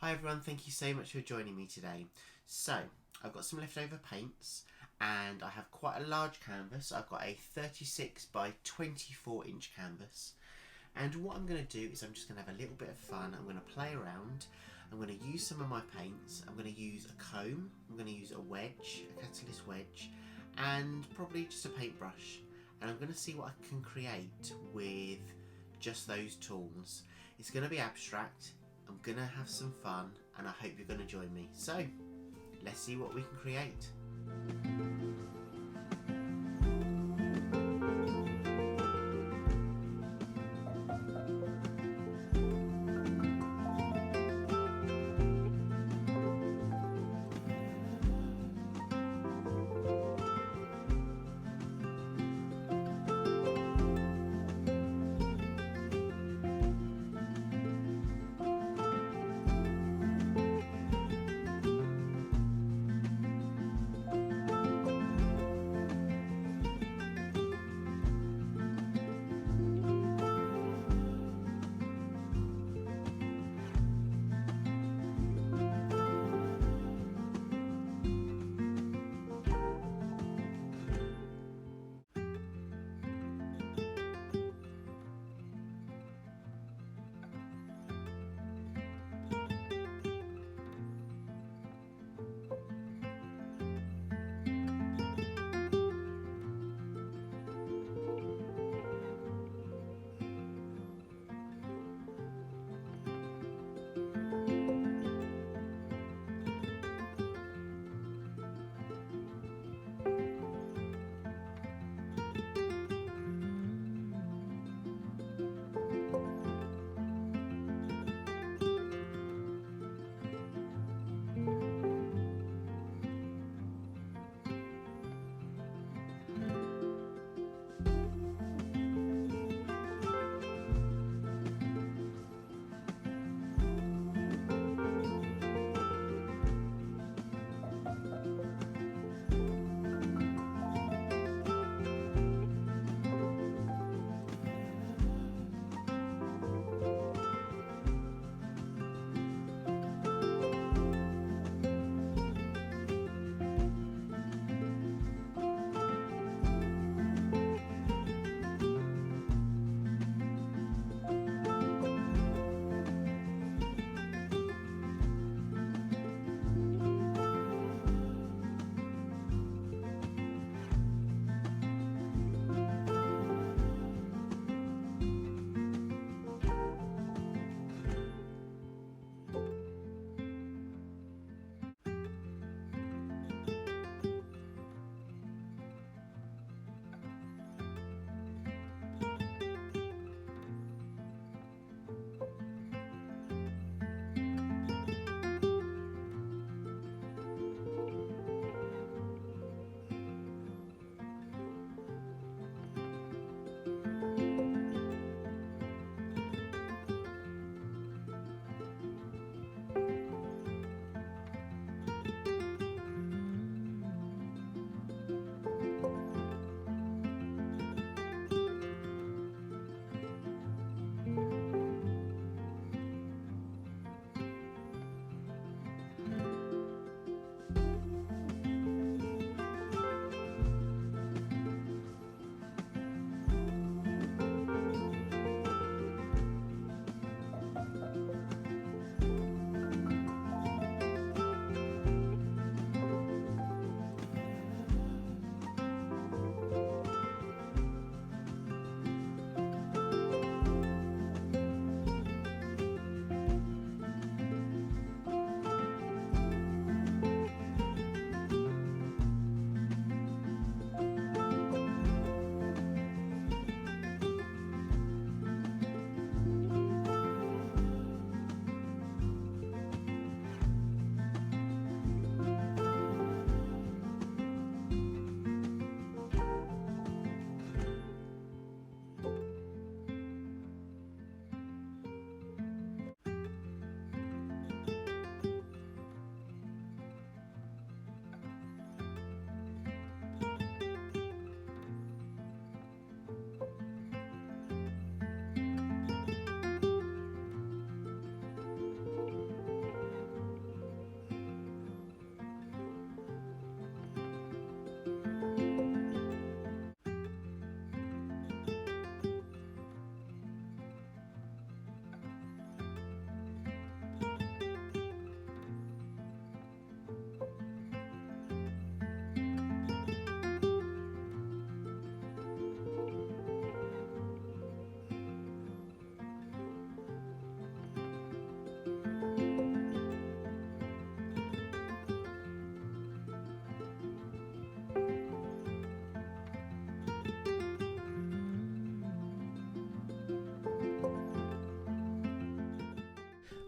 Hi everyone, thank you so much for joining me today. So, I've got some leftover paints and I have quite a large canvas. I've got a 36 by 24 inch canvas. And what I'm going to do is I'm just going to have a little bit of fun. I'm going to play around. I'm going to use some of my paints. I'm going to use a comb. I'm going to use a wedge, a catalyst wedge, and probably just a paintbrush. And I'm going to see what I can create with just those tools. It's going to be abstract. I'm going to have some fun and I hope you're going to join me. So, let's see what we can create.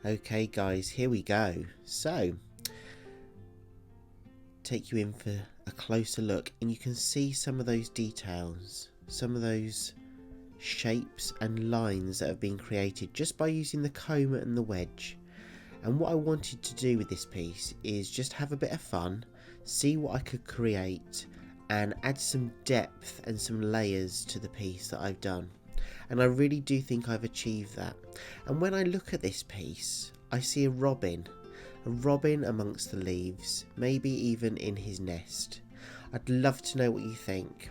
Okay guys, here we go. So, take you in for a closer look, and you can see some of those details, some of those shapes and lines that have been created just by using the comb and the wedge. And what I wanted to do with this piece is just have a bit of fun, see what I could create, and add some depth and some layers to the piece that I've done. And I really do think I've achieved that. And when I look at this piece, I see a robin amongst the leaves, maybe even in his nest. I'd love to know what you think.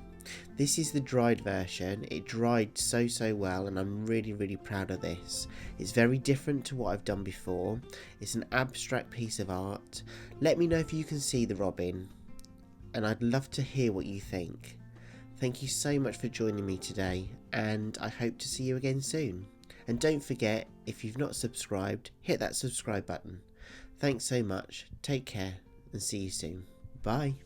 This is the dried version. It dried so well, and I'm really proud of this. It's very different to what I've done before. It's an abstract piece of art. Let me know if you can see the robin, and I'd love to hear what you think. Thank you so much for joining me today, and I hope to see you again soon. And don't forget, if you've not subscribed, hit that subscribe button. Thanks so much, take care, and see you soon. Bye.